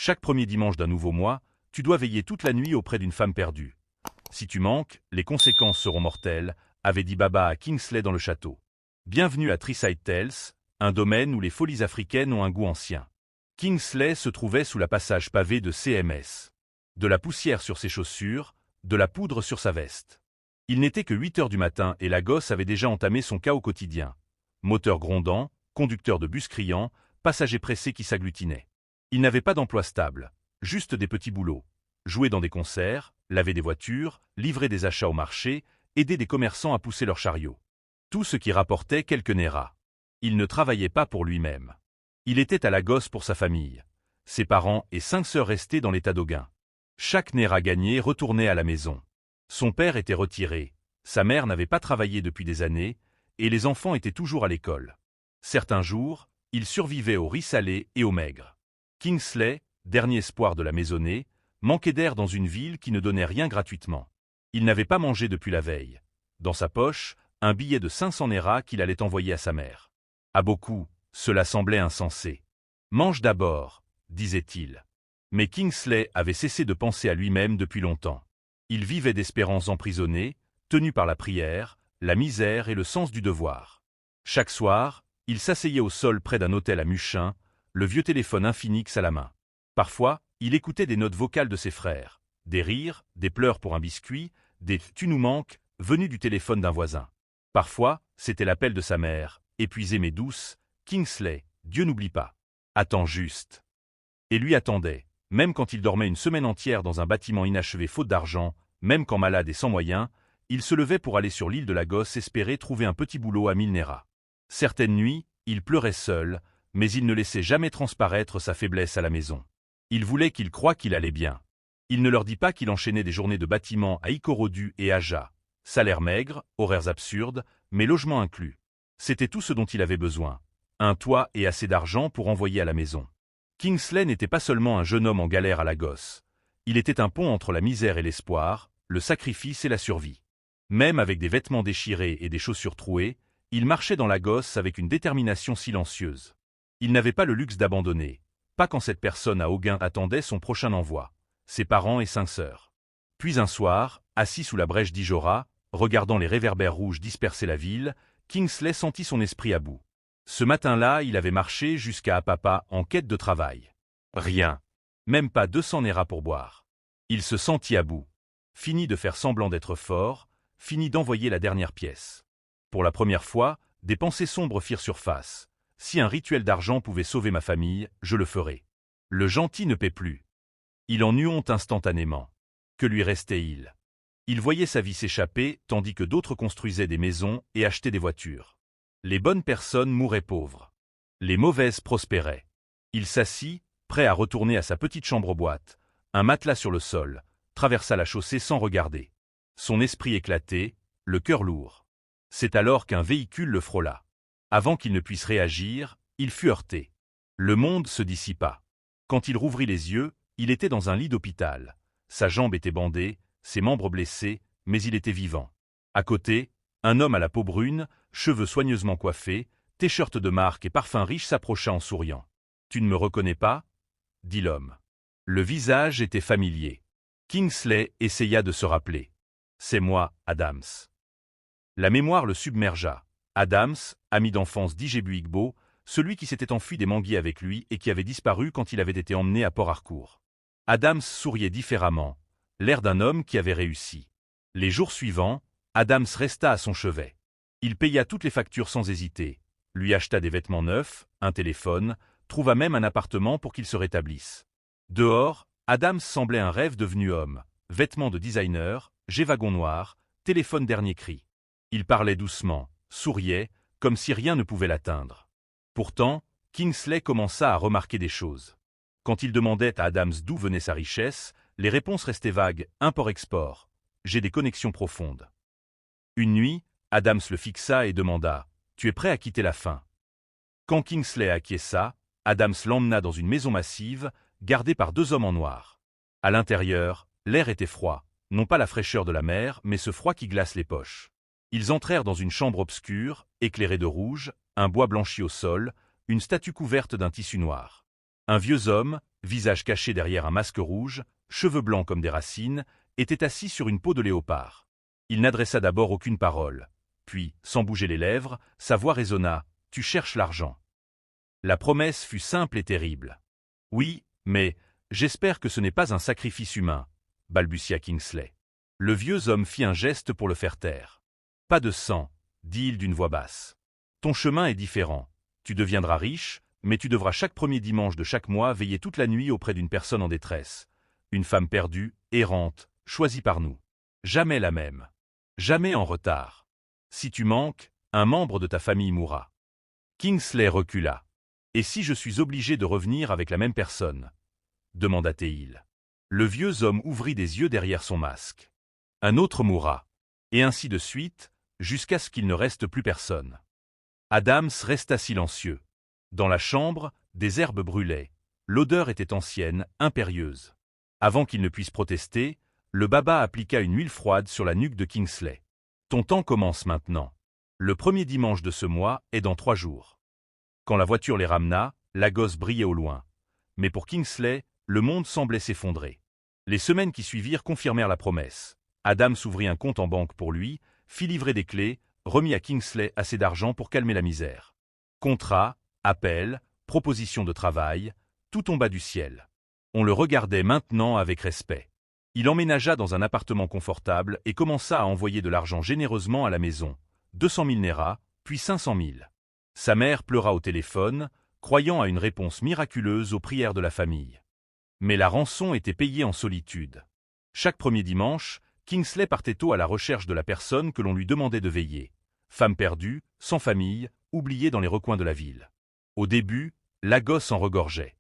Chaque premier dimanche d'un nouveau mois, tu dois veiller toute la nuit auprès d'une femme perdue. Si tu manques, les conséquences seront mortelles, avait dit Baba à Kingsley dans le château. Bienvenue à Treeside Tales, un domaine où les folies africaines ont un goût ancien. Kingsley se trouvait sous la passage pavée de CMS. De la poussière sur ses chaussures, de la poudre sur sa veste. Il n'était que 8 heures du matin et la gosse avait déjà entamé son chaos quotidien. Moteur grondant, conducteur de bus criant, passagers pressés qui s'agglutinaient. Il n'avait pas d'emploi stable, juste des petits boulots. Jouer dans des concerts, laver des voitures, livrer des achats au marché, aider des commerçants à pousser leurs chariots. Tout ce qui rapportait quelques néras. Il ne travaillait pas pour lui-même. Il était à la gosse pour sa famille. Ses parents et 5 sœurs restaient dans l'état d'Auguin. Chaque néra gagné retournait à la maison. Son père était retiré, sa mère n'avait pas travaillé depuis des années, et les enfants étaient toujours à l'école. Certains jours, ils survivaient au riz salé et au maigre. Kingsley, dernier espoir de la maisonnée, manquait d'air dans une ville qui ne donnait rien gratuitement. Il n'avait pas mangé depuis la veille. Dans sa poche, un billet de 500 néras qu'il allait envoyer à sa mère. À beaucoup, cela semblait insensé. « Mange d'abord », disait-il. Mais Kingsley avait cessé de penser à lui-même depuis longtemps. Il vivait d'espérances emprisonnées, tenu par la prière, la misère et le sens du devoir. Chaque soir, il s'asseyait au sol près d'un autel à Muchin, le vieux téléphone Infinix à la main. Parfois, il écoutait des notes vocales de ses frères, des rires, des pleurs pour un biscuit, des « tu nous manques » venus du téléphone d'un voisin. Parfois, c'était l'appel de sa mère, épuisée mais douce, « Kingsley, Dieu n'oublie pas. Attends juste. » Et lui attendait, même quand il dormait une semaine entière dans un bâtiment inachevé faute d'argent, même quand malade et sans moyens, il se levait pour aller sur l'île de la Gosse espérer trouver un petit boulot à 1000 néras. Certaines nuits, il pleurait seul, mais il ne laissait jamais transparaître sa faiblesse à la maison. Il voulait qu'ils croient qu'il allait bien. Il ne leur dit pas qu'il enchaînait des journées de bâtiment à Ikorodu et Aja. Salaire maigre, horaires absurdes, mais logement inclus. C'était tout ce dont il avait besoin. Un toit et assez d'argent pour envoyer à la maison. Kingsley n'était pas seulement un jeune homme en galère à la Gosse. Il était un pont entre la misère et l'espoir, le sacrifice et la survie. Même avec des vêtements déchirés et des chaussures trouées, il marchait dans la Gosse avec une détermination silencieuse. Il n'avait pas le luxe d'abandonner, pas quand cette personne à Auguin attendait son prochain envoi, ses parents et 5 sœurs. Puis un soir, assis sous la brèche d'Ijora, regardant les réverbères rouges disperser la ville, Kingsley sentit son esprit à bout. Ce matin-là, il avait marché jusqu'à Apapa en quête de travail. Rien. Même pas 200 néras pour boire. Il se sentit à bout. Fini de faire semblant d'être fort, fini d'envoyer la dernière pièce. Pour la première fois, des pensées sombres firent surface. Si un rituel d'argent pouvait sauver ma famille, je le ferais. Le gentil ne paie plus. Il en eut honte instantanément. Que lui restait-il? Il voyait sa vie s'échapper tandis que d'autres construisaient des maisons et achetaient des voitures. Les bonnes personnes mouraient pauvres. Les mauvaises prospéraient. Il s'assit, prêt à retourner à sa petite chambre-boîte, un matelas sur le sol, traversa la chaussée sans regarder. Son esprit éclaté, le cœur lourd. C'est alors qu'un véhicule le frôla. Avant qu'il ne puisse réagir, il fut heurté. Le monde se dissipa. Quand il rouvrit les yeux, il était dans un lit d'hôpital. Sa jambe était bandée, ses membres blessés, mais il était vivant. À côté, un homme à la peau brune, cheveux soigneusement coiffés, t-shirt de marque et parfum riche s'approcha en souriant. « Tu ne me reconnais pas ?» dit l'homme. Le visage était familier. Kingsley essaya de se rappeler. « C'est moi, Adams. » La mémoire le submergea. Adams, ami d'enfance d'Ijebu Igbo, celui qui s'était enfui des manguiers avec lui et qui avait disparu quand il avait été emmené à Port Harcourt. Adams souriait différemment, l'air d'un homme qui avait réussi. Les jours suivants, Adams resta à son chevet. Il paya toutes les factures sans hésiter, lui acheta des vêtements neufs, un téléphone, trouva même un appartement pour qu'il se rétablisse. Dehors, Adams semblait un rêve devenu homme, vêtements de designer, G-wagon noir, téléphone dernier cri. Il parlait doucement, souriait, comme si rien ne pouvait l'atteindre. Pourtant, Kingsley commença à remarquer des choses. Quand il demandait à Adams d'où venait sa richesse, les réponses restaient vagues, import-export. J'ai des connexions profondes. Une nuit, Adams le fixa et demanda « Tu es prêt à quitter la faim ?» Quand Kingsley acquiesça, Adams l'emmena dans une maison massive, gardée par 2 hommes en noir. À l'intérieur, l'air était froid, non pas la fraîcheur de la mer, mais ce froid qui glace les poches. Ils entrèrent dans une chambre obscure, éclairée de rouge, un bois blanchi au sol, une statue couverte d'un tissu noir. Un vieux homme, visage caché derrière un masque rouge, cheveux blancs comme des racines, était assis sur une peau de léopard. Il n'adressa d'abord aucune parole. Puis, sans bouger les lèvres, sa voix résonna « Tu cherches l'argent ». La promesse fut simple et terrible. « Oui, mais j'espère que ce n'est pas un sacrifice humain », balbutia Kingsley. Le vieux homme fit un geste pour le faire taire. « Pas de sang », dit-il d'une voix basse. « Ton chemin est différent. Tu deviendras riche, mais tu devras chaque premier dimanche de chaque mois veiller toute la nuit auprès d'une personne en détresse. Une femme perdue, errante, choisie par nous. Jamais la même. Jamais en retard. Si tu manques, un membre de ta famille mourra. » Kingsley recula. « Et si je suis obligé de revenir avec la même personne ?» demanda-t-il. Le vieux homme ouvrit des yeux derrière son masque. « Un autre mourra. » Et ainsi de suite, jusqu'à ce qu'il ne reste plus personne. Adams resta silencieux. Dans la chambre, des herbes brûlaient. L'odeur était ancienne, impérieuse. Avant qu'il ne puisse protester, le baba appliqua une huile froide sur la nuque de Kingsley. « Ton temps commence maintenant. Le premier dimanche de ce mois est dans 3 jours. » Quand la voiture les ramena, la gosse brillait au loin. Mais pour Kingsley, le monde semblait s'effondrer. Les semaines qui suivirent confirmèrent la promesse. Adams ouvrit un compte en banque pour lui, fit livrer des clés, remit à Kingsley assez d'argent pour calmer la misère. Contrat, appel, proposition de travail, tout tomba du ciel. On le regardait maintenant avec respect. Il emménagea dans un appartement confortable et commença à envoyer de l'argent généreusement à la maison. 200 000 néras, puis 500 000. Sa mère pleura au téléphone, croyant à une réponse miraculeuse aux prières de la famille. Mais la rançon était payée en solitude. Chaque premier dimanche, Kingsley partait tôt à la recherche de la personne que l'on lui demandait de veiller. Femme perdue, sans famille, oubliée dans les recoins de la ville. Au début, la gosse en regorgeait.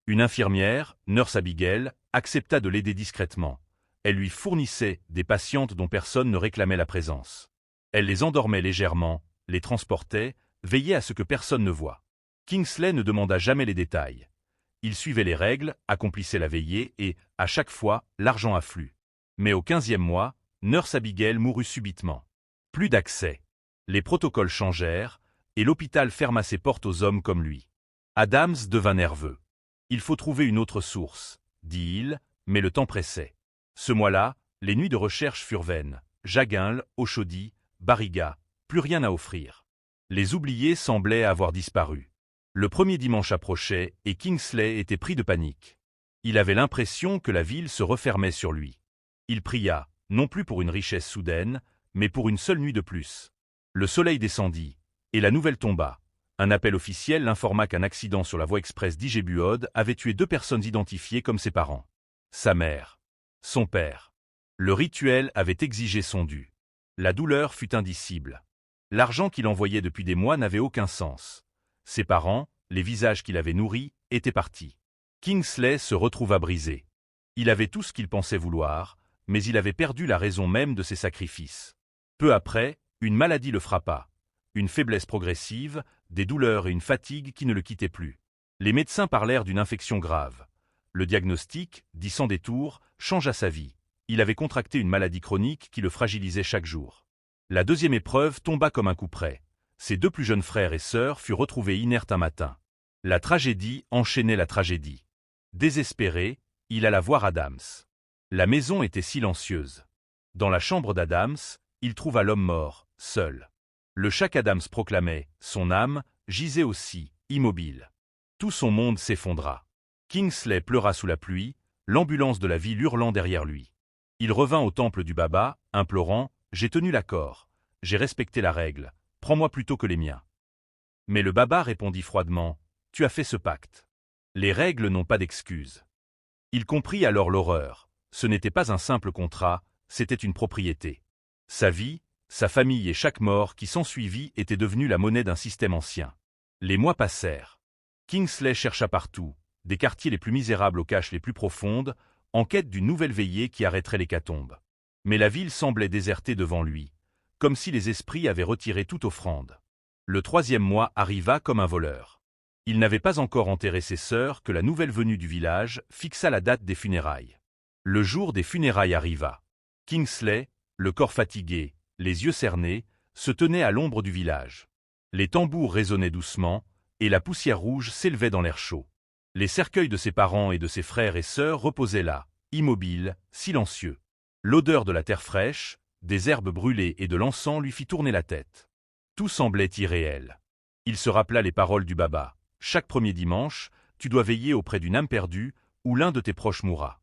Une infirmière, Nurse Abigail, accepta de l'aider discrètement. Elle lui fournissait des patientes dont personne ne réclamait la présence. Elle les endormait légèrement, les transportait, veillait à ce que personne ne voie. Kingsley ne demanda jamais les détails. Il suivait les règles, accomplissait la veillée et, à chaque fois, l'argent afflut. Mais au 15e mois, Nurse Abigail mourut subitement. Plus d'accès. Les protocoles changèrent, et l'hôpital ferma ses portes aux hommes comme lui. Adams devint nerveux. « Il faut trouver une autre source », dit-il, mais le temps pressait. Ce mois-là, les nuits de recherche furent vaines. Jaguinle, Ochaudy, Barriga, plus rien à offrir. Les oubliés semblaient avoir disparu. Le premier dimanche approchait et Kingsley était pris de panique. Il avait l'impression que la ville se refermait sur lui. Il pria, non plus pour une richesse soudaine, mais pour une seule nuit de plus. Le soleil descendit, et la nouvelle tomba. Un appel officiel l'informa qu'un accident sur la voie express d'Ijebuode avait tué 2 personnes identifiées comme ses parents. Sa mère. Son père. Le rituel avait exigé son dû. La douleur fut indicible. L'argent qu'il envoyait depuis des mois n'avait aucun sens. Ses parents, les visages qu'il avait nourris, étaient partis. Kingsley se retrouva brisé. Il avait tout ce qu'il pensait vouloir, mais il avait perdu la raison même de ses sacrifices. Peu après, une maladie le frappa. Une faiblesse progressive, des douleurs et une fatigue qui ne le quittaient plus. Les médecins parlèrent d'une infection grave. Le diagnostic, dit sans détour, changea sa vie. Il avait contracté une maladie chronique qui le fragilisait chaque jour. La deuxième épreuve tomba comme un coup près. Ses 2 plus jeunes frères et sœurs furent retrouvés inertes un matin. La tragédie enchaînait la tragédie. Désespéré, il alla voir Adams. La maison était silencieuse. Dans la chambre d'Adams, il trouva l'homme mort, seul. Le chat qu'Adams proclamait, son âme, gisait aussi, immobile. Tout son monde s'effondra. Kingsley pleura sous la pluie, l'ambulance de la ville hurlant derrière lui. Il revint au temple du Baba, implorant « J'ai tenu l'accord, j'ai respecté la règle, prends-moi plutôt que les miens. » Mais le Baba répondit froidement « Tu as fait ce pacte. Les règles n'ont pas d'excuse. » Il comprit alors l'horreur. Ce n'était pas un simple contrat, c'était une propriété. Sa vie, sa famille et chaque mort qui s'ensuivit étaient devenus la monnaie d'un système ancien. Les mois passèrent. Kingsley chercha partout, des quartiers les plus misérables aux caches les plus profondes, en quête d'une nouvelle veillée qui arrêterait l'hécatombe. Mais la ville semblait désertée devant lui, comme si les esprits avaient retiré toute offrande. Le 3e mois arriva comme un voleur. Il n'avait pas encore enterré ses sœurs que la nouvelle venue du village fixa la date des funérailles. Le jour des funérailles arriva. Kingsley, le corps fatigué, les yeux cernés, se tenait à l'ombre du village. Les tambours résonnaient doucement, et la poussière rouge s'élevait dans l'air chaud. Les cercueils de ses parents et de ses frères et sœurs reposaient là, immobiles, silencieux. L'odeur de la terre fraîche, des herbes brûlées et de l'encens lui fit tourner la tête. Tout semblait irréel. Il se rappela les paroles du Baba. Chaque premier dimanche, tu dois veiller auprès d'une âme perdue, où l'un de tes proches mourra.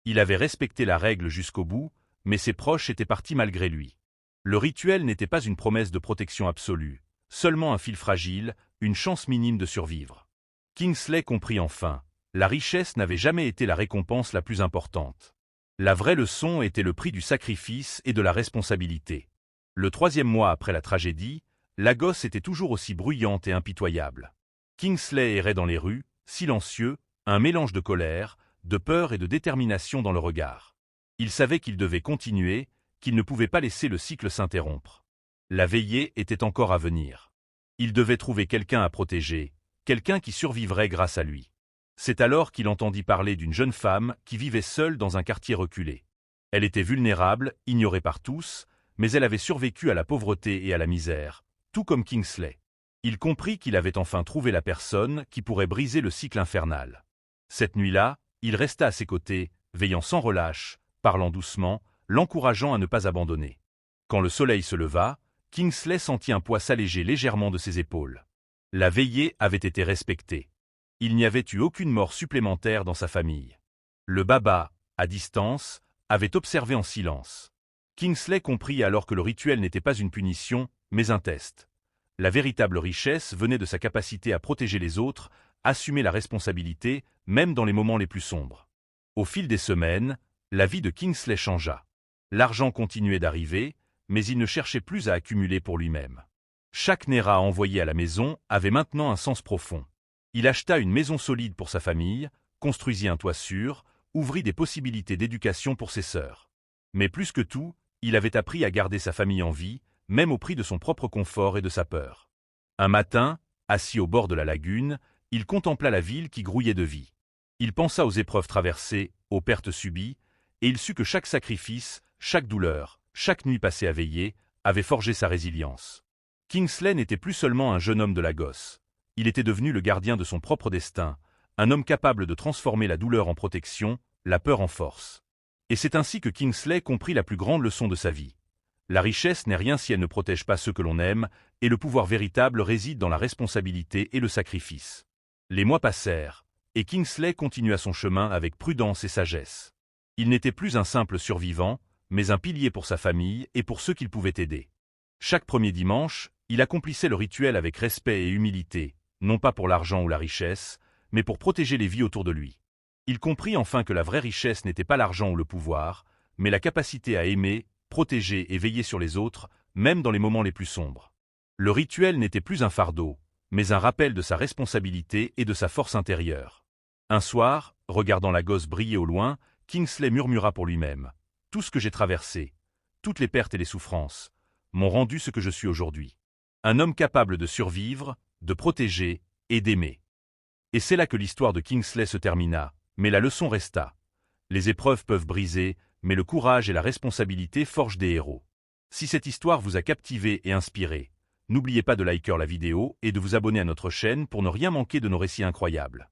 Il avait respecté la règle jusqu'au bout, mais ses proches étaient partis malgré lui. Le rituel n'était pas une promesse de protection absolue, seulement un fil fragile, une chance minime de survivre. Kingsley comprit enfin, la richesse n'avait jamais été la récompense la plus importante. La vraie leçon était le prix du sacrifice et de la responsabilité. Le 3e mois après la tragédie, Lagos était toujours aussi bruyante et impitoyable. Kingsley errait dans les rues, silencieux, un mélange de colère, de peur et de détermination dans le regard. Il savait qu'il devait continuer, qu'il ne pouvait pas laisser le cycle s'interrompre. La veillée était encore à venir. Il devait trouver quelqu'un à protéger, quelqu'un qui survivrait grâce à lui. C'est alors qu'il entendit parler d'une jeune femme qui vivait seule dans un quartier reculé. Elle était vulnérable, ignorée par tous, mais elle avait survécu à la pauvreté et à la misère, tout comme Kingsley. Il comprit qu'il avait enfin trouvé la personne qui pourrait briser le cycle infernal. Cette nuit-là, il resta à ses côtés, veillant sans relâche, parlant doucement, l'encourageant à ne pas abandonner. Quand le soleil se leva, Kingsley sentit un poids s'alléger légèrement de ses épaules. La veillée avait été respectée. Il n'y avait eu aucune mort supplémentaire dans sa famille. Le Baba, à distance, avait observé en silence. Kingsley comprit alors que le rituel n'était pas une punition, mais un test. La véritable richesse venait de sa capacité à protéger les autres, assumer la responsabilité, même dans les moments les plus sombres. Au fil des semaines, la vie de Kingsley changea. L'argent continuait d'arriver, mais il ne cherchait plus à accumuler pour lui-même. Chaque naira envoyé à la maison avait maintenant un sens profond. Il acheta une maison solide pour sa famille, construisit un toit sûr, ouvrit des possibilités d'éducation pour ses sœurs. Mais plus que tout, il avait appris à garder sa famille en vie, même au prix de son propre confort et de sa peur. Un matin, assis au bord de la lagune, il contempla la ville qui grouillait de vie. Il pensa aux épreuves traversées, aux pertes subies, et il sut que chaque sacrifice, chaque douleur, chaque nuit passée à veiller, avait forgé sa résilience. Kingsley n'était plus seulement un jeune homme de Lagos. Il était devenu le gardien de son propre destin, un homme capable de transformer la douleur en protection, la peur en force. Et c'est ainsi que Kingsley comprit la plus grande leçon de sa vie. La richesse n'est rien si elle ne protège pas ceux que l'on aime, et le pouvoir véritable réside dans la responsabilité et le sacrifice. Les mois passèrent, et Kingsley continua son chemin avec prudence et sagesse. Il n'était plus un simple survivant, mais un pilier pour sa famille et pour ceux qu'il pouvait aider. Chaque premier dimanche, il accomplissait le rituel avec respect et humilité, non pas pour l'argent ou la richesse, mais pour protéger les vies autour de lui. Il comprit enfin que la vraie richesse n'était pas l'argent ou le pouvoir, mais la capacité à aimer, protéger et veiller sur les autres, même dans les moments les plus sombres. Le rituel n'était plus un fardeau, mais un rappel de sa responsabilité et de sa force intérieure. Un soir, regardant la gosse briller au loin, Kingsley murmura pour lui-même « Tout ce que j'ai traversé, toutes les pertes et les souffrances, m'ont rendu ce que je suis aujourd'hui. Un homme capable de survivre, de protéger et d'aimer. » Et c'est là que l'histoire de Kingsley se termina, mais la leçon resta. Les épreuves peuvent briser, mais le courage et la responsabilité forgent des héros. Si cette histoire vous a captivé et inspiré, n'oubliez pas de liker la vidéo et de vous abonner à notre chaîne pour ne rien manquer de nos récits incroyables.